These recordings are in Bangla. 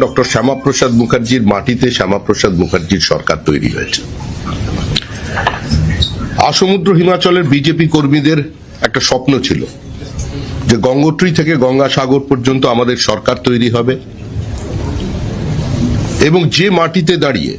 ডক্টর শ্যামাপ্রসাদ মুখার্জির মাটিতে শ্যামাপ্রসাদ মুখার্জির সরকার তৈরি হয়েছে। আসমুদ্র হিমাচলের বিজেপি কর্মীদের একটা স্বপ্ন ছিল যে গঙ্গোত্রী থেকে গঙ্গাসাগর পর্যন্ত আমাদের সরকার তৈরি হবে, এবং যে মাটিতে দাঁড়িয়ে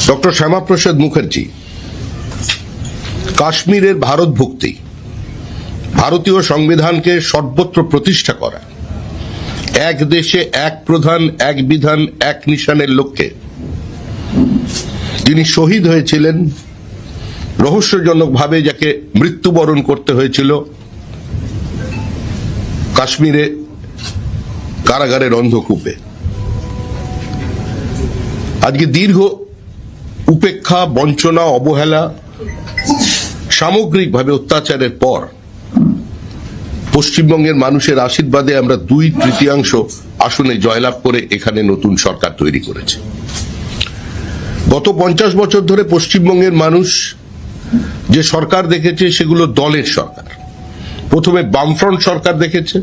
ডক্টর শ্যামাপ্রসাদ মুখার্জি কাশ্মীরের ভারত ভক্তি, ভারতীয় সংবিধানকে সর্বত্র প্রতিষ্ঠা করা, এক দেশে এক প্রধান এক বিধান এক নিশানের লক্ষ্যে যিনি শহীদ হয়েছিলেন, রহস্যজনকভাবে যাকে মৃত্যুবরণ করতে হয়েছিল কাশ্মীরে কারাগারের অন্ধকূপে। আজকে দীর্ঘ উপেক্ষা, বঞ্চনা, অবহেলা, সামগ্রিকভাবে অত্যাচারের পর পশ্চিমবঙ্গের মানুষের আশীর্বাদে আমরা 2/3 আসনে জয়লাভ করে এখানে নতুন সরকার তৈরি করেছে। গত 50 বছর ধরে পশ্চিমবঙ্গের মানুষ যে সরকার দেখেছে সেগুলো দলের সরকার। প্রথমে বামফ্রন্ট সরকার দেখেছে,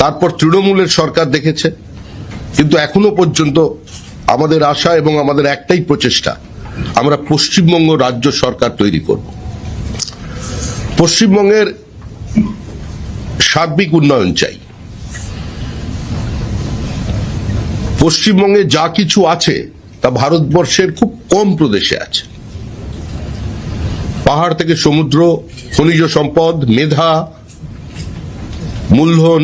তারপর তৃণমূলের সরকার দেখেছে, কিন্তু এখনো পর্যন্ত আমাদের আশা এবং আমাদের একটাই প্রচেষ্টা, আমরা পশ্চিমবঙ্গ রাজ্য সরকার তৈরি করব। পশ্চিমবঙ্গের সার্বিক উন্নয়ন চাই। পশ্চিমবঙ্গে যা কিছু আছে তা ভারতবর্ষের খুব কম প্রদেশে আছে। পাহাড় থেকে সমুদ্র, খনিজ সম্পদ, মেধা, মূলধন,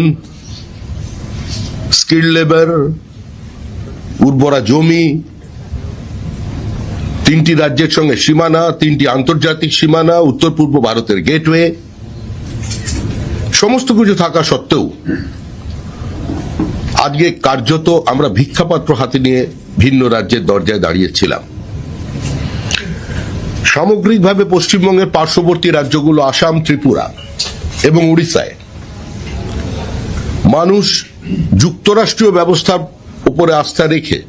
স্কিল লেবার, উর্বরা জমি, 3টি রাজ্যের সঙ্গে সীমানা, 3টি আন্তর্জাতিক সীমানা, উত্তর পূর্ব ভারতের গেটওয়ে, সমস্ত কিছু থাকা সত্ত্বেও আজকে কার্যত আমরা ভিক্ষাপাত্র হাতে নিয়ে ভিন্ন রাজ্যের দরজায় দাঁড়িয়েছিলাম। সামগ্রিকভাবে পশ্চিমবঙ্গের পার্শ্ববর্তী রাজ্যগুলো আসাম, ত্রিপুরা এবং উড়িষ্যায় মানুষ যুক্তরাষ্ট্রীয় ব্যবস্থার উপরে আস্থা রেখে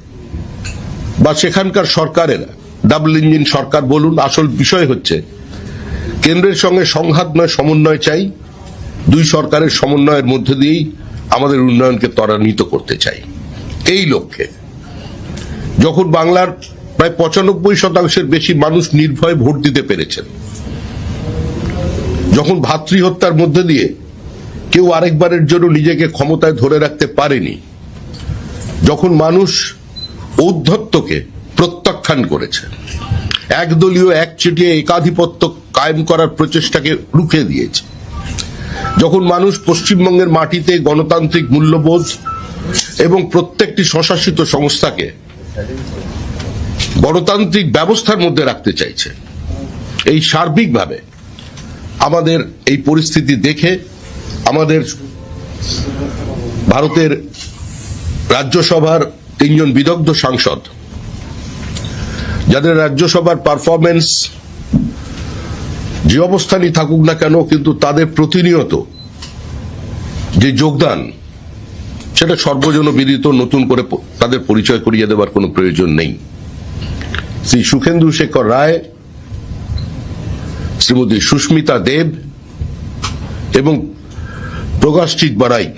বা সেখানকার সরকারের ডাবল ইঞ্জিন সরকার বলুন, আসল বিষয় হচ্ছে কেন্দ্রের সঙ্গে সংঘাত নয়, সমন্বয় চাই। 2 সরকারের সমন্বয়ের মধ্যে দিয়েই আমাদের উন্নয়নকে ত্বরান্বিত করতে চাই। এই লক্ষ্যে যখন বাংলার প্রায় 95% বেশি মানুষ নির্ভয়ে ভোট দিতে পেরেছেন, যখন ভাতৃহত্যার মধ্যে দিয়ে কেউ আরেকবারের জন্য নিজেকে ক্ষমতায় ধরে রাখতে পারেনি, যখন মানুষ ঔদ্ধত্যকে প্রত্যাখ্যান করেছে, একদলীয় একচেটিয়া একাধিপত্য কায়েম করার প্রচেষ্টাকে রুখে দিয়েছে, যখন মানুষ পশ্চিমবঙ্গের মাটিতে গণতান্ত্রিক মূল্যবোধ এবং প্রত্যেকটি স্বশাসিত সংস্থাকে গণতান্ত্রিক ব্যবস্থার মধ্যে রাখতে চাইছে, এই সার্বিকভাবে আমাদের এই পরিস্থিতি দেখে আমাদের ভারতের রাজ্যসভার 3 জন বিদগ্ধ সাংসদ, যাদের রাজ্যসভার পারফরমেন্স যে অবস্থানই থাকুক না কেন, কিন্তু তাদের প্রতিনিয়ত যে যোগদান সেটা সর্বজনবিদিত, নতুন করে তাদের পরিচয় করিয়ে দেওয়ার কোনো প্রয়োজন নেই। শ্রী সুখেন্দু শেখর রায়, শ্রীমতী সুস্মিতা দেব এবং প্রকাশজিৎ বারাইক,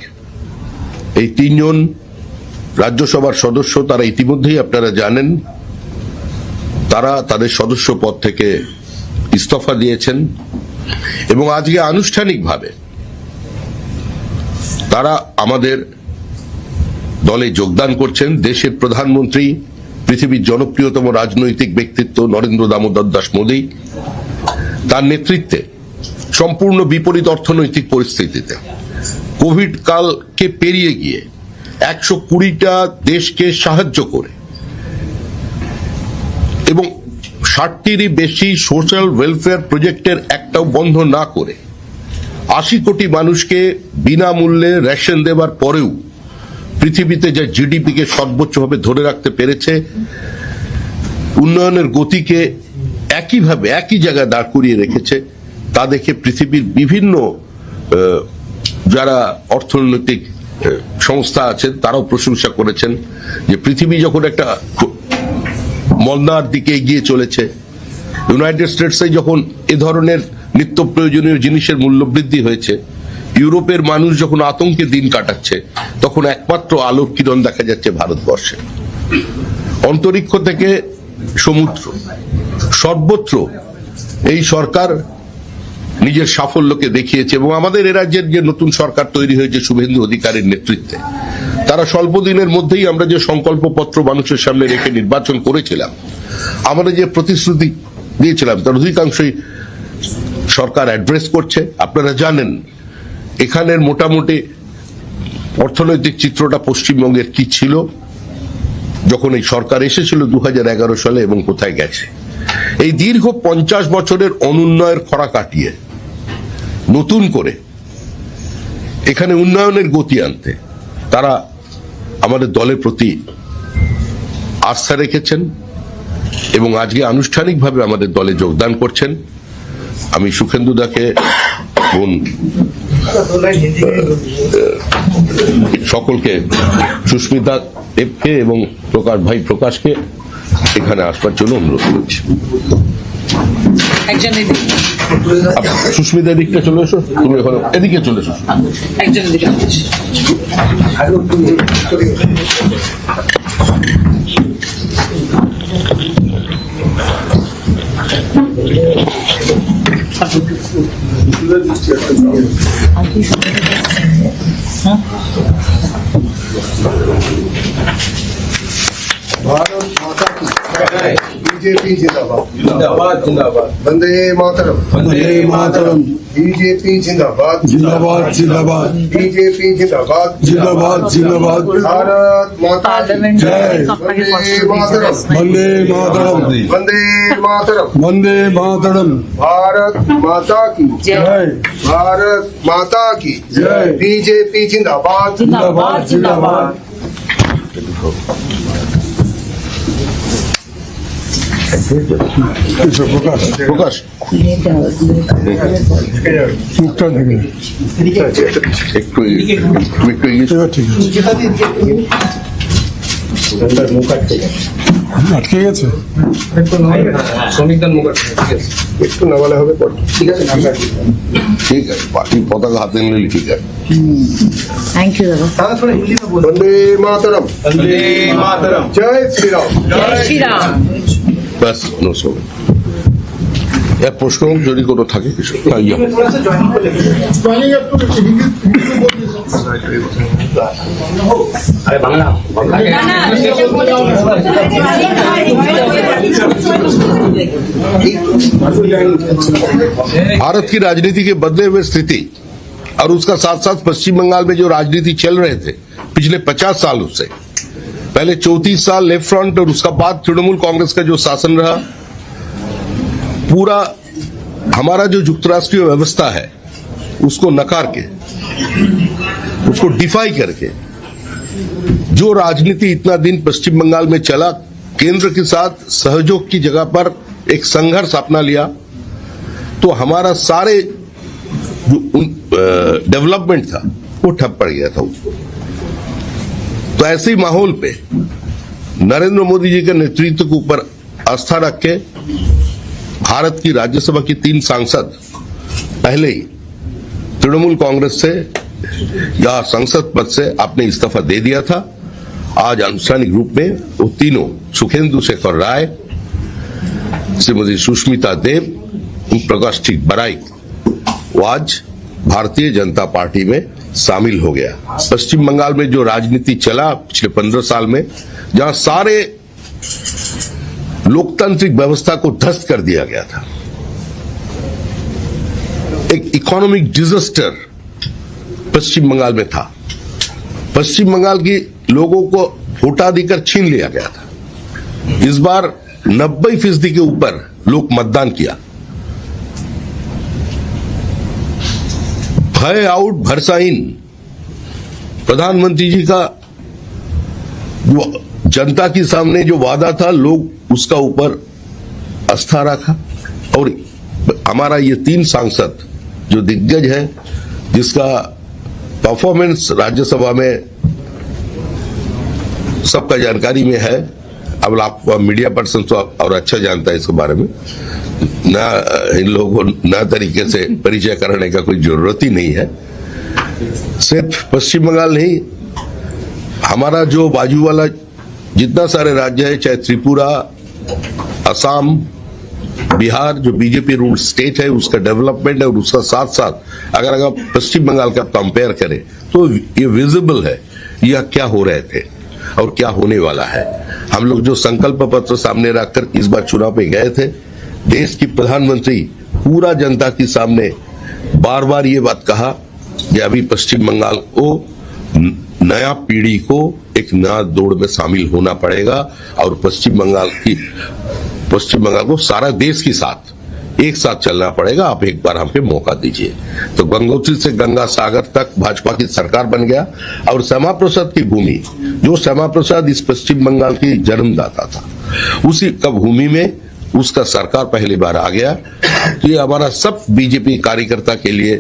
এই 3 জন রাজ্যসভার সদস্য, তারা ইতিমধ্যেই আপনারা জানেন তারা তাদের সদস্য পদ থেকে ইস্তফা দিয়েছেন এবং আজকে আনুষ্ঠানিকভাবে তারা আমাদের দলে যোগদান করছেন। দেশের প্রধানমন্ত্রী, পৃথিবীর জনপ্রিয়তম রাজনৈতিক ব্যক্তিত্ব নরেন্দ্র দামোদর দাস মোদী, তার নেতৃত্বে সম্পূর্ণ বিপরীত অর্থনৈতিক পরিস্থিতিতে কোভিড কালকে পেরিয়ে গিয়ে 120টা দেশকে সাহায্য করে এবং 60টিরই বেশি সোশ্যাল ওয়েলফেয়ার প্রজেক্টের একটাও বন্ধ না করে 80 কোটি মানুষকে বিনামূল্যে রেশন দেওয়ার পরেও পৃথিবীতে যা জিডিপিকে সর্বোচ্চভাবে ধরে রাখতে পেরেছে, উন্নয়নের গতিকে একইভাবে একই জায়গায় দাঁড় করিয়ে রেখেছে, তা দেখে পৃথিবীর বিভিন্ন যারা অর্থনৈতিক সংস্থা আছেন তারাও প্রশংসা করেছেন যে পৃথিবী যখন একটা মন্দার দিকে এগিয়ে চলেছে, ইউনাইটেড স্টেটসে যখন এ ধরনের নিত্য প্রয়োজনীয় জিনিসের মূল্য বৃদ্ধি হয়েছে, ইউরোপের মানুষ যখন আতঙ্কে দিন কাটাচ্ছে, তখন তখন একমাত্র আলোক কিরণ দেখা যাচ্ছে ভারতবর্ষে। অন্তরিক্ষ থেকে সমুদ্র সর্বত্র এই সরকার নিজের সাফল্যকে দেখিয়েছে এবং আমাদের এ রাজ্যের যে নতুন সরকার তৈরি হয়েছে শুভেন্দু অধিকারীর নেতৃত্বে, তারা স্বল্প দিনের মধ্যেই আমরা যে সংকল্পপত্র মানুষের সামনে রেখে নির্বাচন করেছিলাম, আমরা যে প্রতিশ্রুতি দিয়েছিলাম তার অধিকাংশই সরকার অ্যাড্রেস করছে। আপনারা জানেন এখানের মোটামুটি অর্থনৈতিক চিত্রটা পশ্চিমবঙ্গের কি ছিল যখন এই সরকার এসেছিল 2011 সালে এবং কোথায় গেছে। এই দীর্ঘ 50 বছরের অনুন্নয়ের খরা কাটিয়ে নতুন করে এখানে উন্নয়নের গতি আনতে তারা আমাদের দলের প্রতি আস্থা রেখেছেন এবং আজকে আনুষ্ঠানিকভাবে আমাদের দলে যোগদান করছেন। আমি সুখেন্দু দাকে সকলকে, সুস্মিতা দেবকে এবং প্রকাশ ভাই প্রকাশকে এখানে আসবার জন্য অনুরোধ করছি। সুস্মিতা দিকটা চলে এসো, তুমি এখন এদিকে চলে এসো। भारत माता की जय। बीजेपी जिंदाबाद जिंदाबाद जिंदाबाद। वंदे मातरम वंदे मातरम। बीजेपी जिंदाबाद जिंदाबाद जिंदाबाद। बीजेपी जिंदाबाद जिंदाबाद जिंदाबाद। भारत माता की जय। वंदे मातरम वंदे मातरम वंदे मातरम वंदे मातरम। भारत माता की जय। भारत माता की जय। बीजेपी जिंदाबाद जिंदाबाद जिंदाबाद। প্রকাশ একটু আটকে গেছে একটু নামালে হবে। ঠিক আছে ঠিক আছে, পার্টি পতাকা হাতে নিলে ঠিক আছে। थैंक यू दादा। वंदे मातरम वंदे मातरम। जय श्री राम जय श्री राम। ব্যাস, নো সব এর প্রশ্ন যদি কোনো থাকে কিছু भारत की राजनीति के बदले हुए स्थिति और उसका साथ साथ पश्चिम बंगाल में जो राजनीति चल रहे थे पिछले 50 सालों से, पहले 34 साल लेफ्ट फ्रंट और उसका बाद तृणमूल कांग्रेस का जो शासन रहा, पूरा हमारा जो युक्तराष्ट्रीय व्यवस्था है उसको नकार के, उसको डिफाई करके जो राजनीति इतना दिन पश्चिम बंगाल में चला, केंद्र के साथ सहयोग की जगह पर एक संघर्ष अपना लिया, तो हमारा सारे जो डेवलपमेंट था वो ठप पड़ गया था। तो ऐसे ही माहौल पे नरेंद्र मोदी जी के नेतृत्व के ऊपर आस्था रख के भारत की राज्यसभा की 3 सांसद पहले ही तृणमूल कांग्रेस से या संसद पद से आपने इस्तीफा दे दिया था। आज आनुষ্ঠাनिक रूप में वो तीनों, सुखेंदु शेखर राय, श्रीमती सुष्मिता देव, प्रकाश बराइक, वो आज भारतीय जनता पार्टी में शामिल हो गया। पश्चिम बंगाल में जो राजनीति चला पिछले 15 साल में, जहां सारे लोकतांत्रिक व्यवस्था को ध्वस्त कर दिया गया था, एक इकोनॉमिक डिजास्टर पश्चिम बंगाल में था। पश्चिम बंगाल की लोगों को वोटाधिकार छीन लिया गया था। इस बार 90% के ऊपर लोग मतदान किया। भय आउट भरसा इन, प्रधानमंत्री जी का जो जनता के सामने जो वादा था, लोग उसका ऊपर आस्था रखा। और हमारा ये 3 सांसद जो दिग्गज है, जिसका परफॉर्मेंस राज्यसभा में सबका जानकारी में है, अब आप मीडिया पर्सन तो और अच्छा जानता है इसके बारे में, ना इन लोगों को ना तरीके से परिचय कराने का कोई जरूरत ही नहीं है। सिर्फ पश्चिम बंगाल नहीं, हमारा जो बाजू वाला जितना सारे राज्य है, चाहे त्रिपुरा, असम, बिहार, जो बीजेपी रूल स्टेट है, उसका डेवलपमेंट है, और उसका साथ साथ अगर पश्चिम बंगाल का कंपेयर करें तो ये विजिबल है यह क्या हो रहे थे और क्या होने वाला है। हम लोग जो संकल्प पत्र सामने रखकर इस बार चुनाव पे गए थे, देश की प्रधानमंत्री पूरा जनता के सामने बार बार ये बात कहा कि अभी पश्चिम बंगाल को नया पीढ़ी को एक नया दौड़ में शामिल होना पड़ेगा, और पश्चिम बंगाल को सारा देश के साथ एक साथ चलना पड़ेगा। आप एक बार हमको मौका दीजिए। तो गंगोत्री से गंगा सागर तक भाजपा की सरकार बन गया, और श्यामा प्रसाद की भूमि, जो श्यामा प्रसाद इस पश्चिम बंगाल की जन्मदाता था, उसी का भूमि में उसका सरकार पहली बार आ गया। ये हमारा सब बीजेपी कार्यकर्ता के लिए,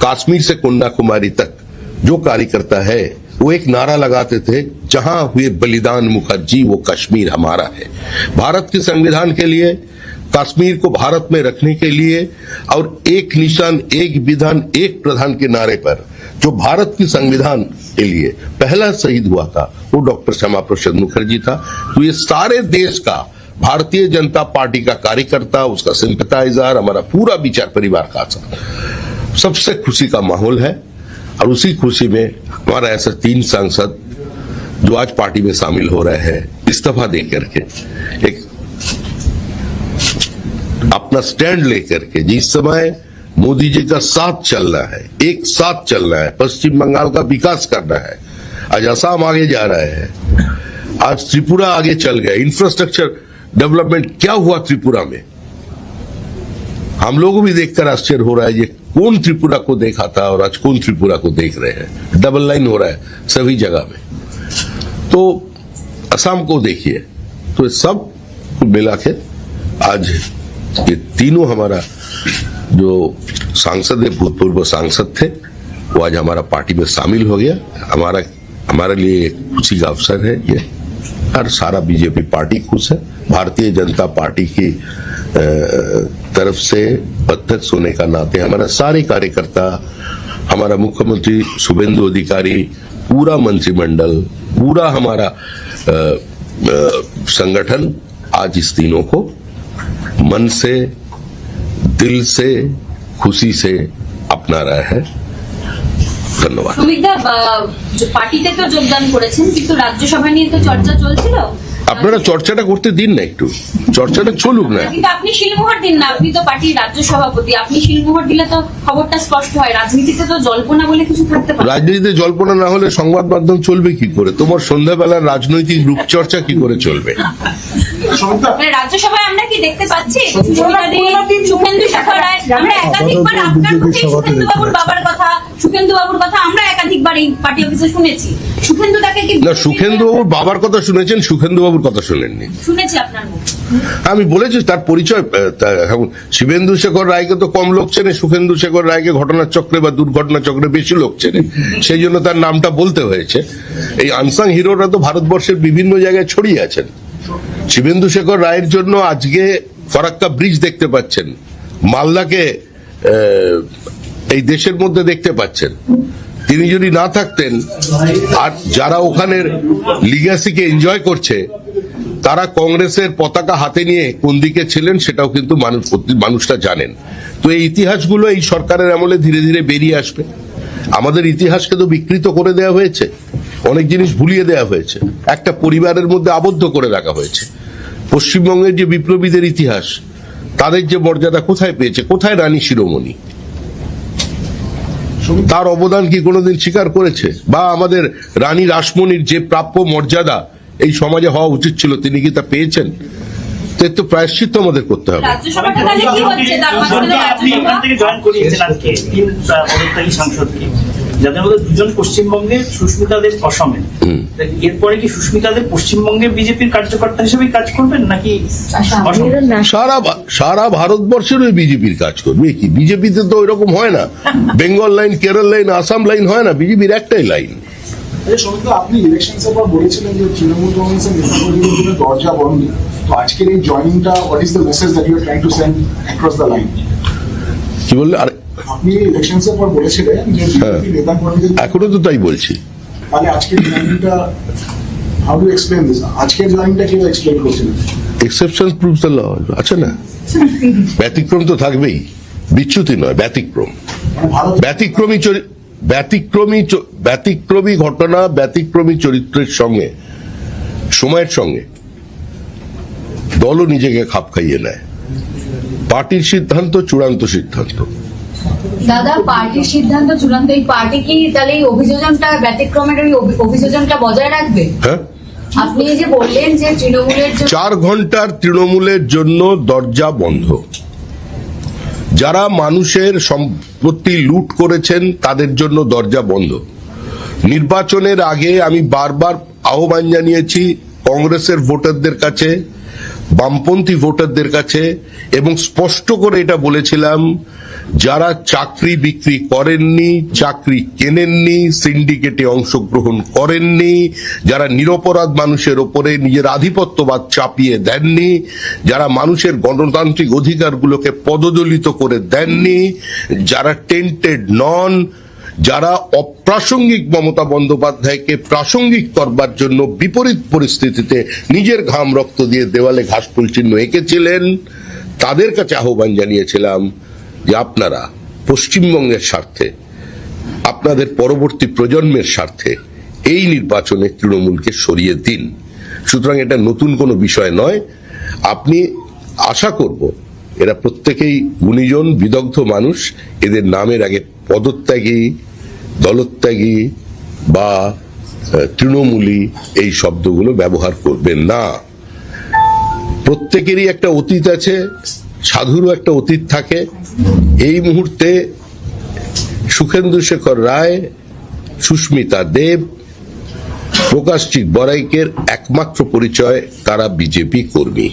कश्मीर से कन्याकुमारी तक जो कार्यकर्ता है, वो एक नारा लगाते थे, जहां हुए बलिदान मुखर्जी वो कश्मीर हमारा है। भारत के संविधान के लिए, कश्मीर को भारत में रखने के लिए, और एक निशान एक विधान एक प्रधान के नारे पर जो भारत की संविधान के लिए पहला शहीद हुआ था, वो डॉक्टर श्यामा प्रसाद मुखर्जी था। तो ये सारे देश का भारतीय जनता पार्टी का कार्यकर्ता, उसका सिंपैथाइजर, हमारा पूरा विचार परिवार का सबसे खुशी का माहौल है। और उसी खुशी में हमारा ऐसे 3 सांसद जो आज पार्टी में शामिल हो रहे हैं, इस्तीफा दे करके एक अपना स्टैंड लेकर के, जिस समय मोदी जी का साथ चलना है, एक साथ चलना है, पश्चिम बंगाल का विकास करना है। आज असम आगे जा रहे हैं, आज त्रिपुरा आगे चल गया। इंफ्रास्ट्रक्चर डेवलपमेंट क्या हुआ त्रिपुरा में, हम लोगों को भी देखकर आश्चर्य हो रहा है। ये कौन त्रिपुरा को देखा था और आज कौन त्रिपुरा को देख रहे हैं। डबल लाइन हो रहा है सभी जगह में। तो असम को देखिए, तो सब मिला के आज ये तीनों हमारा जो सांसद है, भूतपूर्व सांसद थे, वो आज हमारा पार्टी में शामिल हो गया। हमारे लिए एक खुशी का अवसर है ये, और सारा बीजेपी पार्टी खुश है। भारतीय जनता पार्टी की तरफ से अध्यक्ष होने का नाते हमारा सारे कार्यकर्ता, हमारा मुख्यमंत्री शुभेंदु अधिकारी, पूरा मंत्रिमंडल, पूरा हमारा संगठन आज इस दिनों को मन से, दिल से, खुशी से अपना रहा है। ধন্যবাদ। পার্টিতে তো যোগদান করেছেন, কিন্তু রাজ্যসভা নিয়ে তো চর্চা চলছিল। আপনারা চর্চাটা করতে দিন না, একটু চর্চাটা চলুক না। কিন্তু আপনি শিলমোহর দিন না, আপনি তো পার্টির রাজ্য সভাপতি, আপনি শিলমোহর দিলে তো খবরটা স্পষ্ট হয়। রাজনীতিতে তো জল্পনা বলে কিছু থাকতে পারে। রাজনীতিতে জল্পনা না হলে সংবাদ মাধ্যম চলবে কি করে? তোমার সন্ধ্যাবেলার রাজনৈতিক রূপচর্চা কি করে চলবে? রাজ্যসভায় আমরা কি দেখতে পাচ্ছি সুখেন্দু শেখর রায়, আমরা একাধিকবার আপনার মুখে সুখেন্দু বাবুর বাবার কথা, সুখেন্দু বাবুর কথা আমরা একাধিকবার এই পার্টি অফিসে শুনেছি। সুখেন্দু তাকে কি না, সুখেন্দু বাবুর বাবার কথা শুনেছেন, সুখেন্দু বাবুর কথা শুনেননি? শুনেছি আপনার মুখে। আমি বলেছি তার পরিচয়। এখন শিবেন্দু শেখর রায়কে তো কম লোক চেনে, সুখেন্দু শেখর রায়কে ঘটনার চক্রে বা দুর্ঘটনা চক্রে বেশি লোক চেনে, সেই জন্য তার নামটা বলতে হয়েছে। এই আনসাং হিরোরা তো ভারতবর্ষের বিভিন্ন জায়গায় ছড়িয়ে আছেন। শিবেন্দু শেখর রায়ের জন্য আজকে ফারাক্কা ব্রিজ দেখতে পাচ্ছেন, মালদাকে এই দেশের মধ্যে দেখতে পাচ্ছেন। তিনি যদি না থাকতেন, আর যারা ওখানের লিগ্যাসিকে এনজয় করছে, তারা কংগ্রেসের পতাকা হাতে নিয়ে কোন দিকে ছিলেন সেটাও কিন্তু মানুষটা জানেন। তো এই ইতিহাসগুলো এই সরকারের আমলে ধীরে ধীরে বেরিয়ে আসবে। আমাদের ইতিহাসকে তো বিকৃত করে দেওয়া হয়েছে, অনেক জিনিস ভুলিয়ে দেওয়া হয়েছে, একটা পরিবারের মধ্যে আবদ্ধ করে রাখা হয়েছে। পশ্চিমবঙ্গের যে বিপ্লবীদের ইতিহাস, তাদের যে মর্যাদা কোথায় পেয়েছে, কোথায় রানী শিরোমণি, তার অবদান কি কোনোদিন স্বীকার করেছে? বা আমাদের রানী রাসমণির যে প্রাপ্য মর্যাদা এই সমাজে হওয়া উচিত ছিল, তিনি কি তা পেয়েছেন? তো প্রায়শ্চিত্ত আমাদের করতে হবে। রাজ্যসভাটা তাহলে কি হচ্ছে? তার মাঝখানে আপনি এখান থেকে জয়েন করিয়েছেন আজকে 3 পদত্যাগী সাংসদকে, যাদের মধ্যে 2জন পশ্চিমবঙ্গে, সুস্মিতা দেব অসমে। এরপরে কি সুস্মিতা দেব পশ্চিমবঙ্গে বিজেপির কার্যকর্তা হিসেবে কাজ করবেন নাকি সারা ভারতবর্ষের ওই বিজেপির কাজ করবে? কি বিজেপিতে তো ওইরকম হয় না, Bengal line, Kerala line, Assam line হয় না, বিজেপির একটাই লাইন। আপনি ইলেকশনস এর পর বলেছিলেন যে তৃণমূল কংগ্রেসের নেতাকর্মীদের জন্য দরজা বন্ধ। তো আজকের এই জয়েনিংটা, what is the message that you are trying to send across the line? কি বললে? আর আপনি ইলেকশনস এর পর বলেছিলেন যে বিজেপি নেতাকর্মীদের, এখনো তো তাই বলছি। তাহলে আজকের জয়েনিংটা হাউ ডু এক্সপ্লেইন দিস? আজকের জয়েনিংটা কিভাবে এক্সপ্লেইন করছেন? এক্সেপশন প্রুভস দ্য ল আছে না, ব্যতিক্রম তো থাকবেই, বিচ্যুতি নয়, ব্যতিক্রম। মানে ভারত ব্যতিক্রমী ঘটনা, ব্যতিক্রমী চরিত্রের সঙ্গে সময়ের সঙ্গে দলও নিজেকে খাপ খাইয়ে নেয়। পার্টির সিদ্ধান্ত চূড়ান্ত সিদ্ধান্ত। দাদা, পার্টির সিদ্ধান্ত চূড়ান্ত, এই পার্টি কি তাহলে এই অভিযোজনটা, ব্যতিক্রমের ওই অভিযোজনটা বজায় রাখবে? হ্যাঁ, আপনি এই যে বললেন যে তৃণমূলের জন্য 4 ঘন্টার তৃণমূলের জন্য দরজা বন্ধ। যারা মানুষের সম্পত্তি লুট করেছেন তাদের জন্য দরজা বন্ধ। নির্বাচনের আগে আমি বারবার আহ্বান জানিয়েছি কংগ্রেসের ভোটারদের কাছে, বামপন্থী ভোটারদের কাছে, এবং স্পষ্ট করে এটা বলেছিলাম, যারা চাকরি বিক্রি করেননি, চাকরি কেনেননি, সিন্ডিকেটে অংশগ্রহণ করেননি, যারা নিরপরাধ মানুষের ওপরে নিজের আধিপত্যবাদ চাপিয়ে দেননি, যারা মানুষের গণতান্ত্রিক অধিকারগুলোকে পদদলিত করে দেননি, যারা টেন্টেড নন, যারা অপ্রাসঙ্গিক মমতা বন্দ্যোপাধ্যায়কে প্রাসঙ্গিক করবার জন্য বিপরীত পরিস্থিতিতে নিজের ঘাম রক্ত দিয়ে দেওয়ালে ঘাসফুল চিহ্ন এঁকেছিলেন, তাদের কাছে আহ্বান জানিয়েছিলাম যে আপনারা পশ্চিমবঙ্গের স্বার্থে, আপনাদের পরবর্তী প্রজন্মের স্বার্থে এই নির্বাচনে তৃণমূলকে সরিয়ে দিন। সুতরাং এটা নতুন কোনো বিষয় নয়। আপনি আশা করব এরা প্রত্যেকেই গুণীজন বিদগ্ধ মানুষ, এদের নামের আগে পদত্যাগী, দলত্যাগী বা তৃণমূলী এই শব্দগুলো ব্যবহার করবেন না। প্রত্যেকেরই একটা অতীত আছে, সাধুরও একটা অতীত থাকে। এই মুহূর্তে সুখেন্দু শেখর রায়, সুস্মিতা দেব, প্রকাশজিৎ বড়াইকের একমাত্র পরিচয় তারা বিজেপি কর্মী।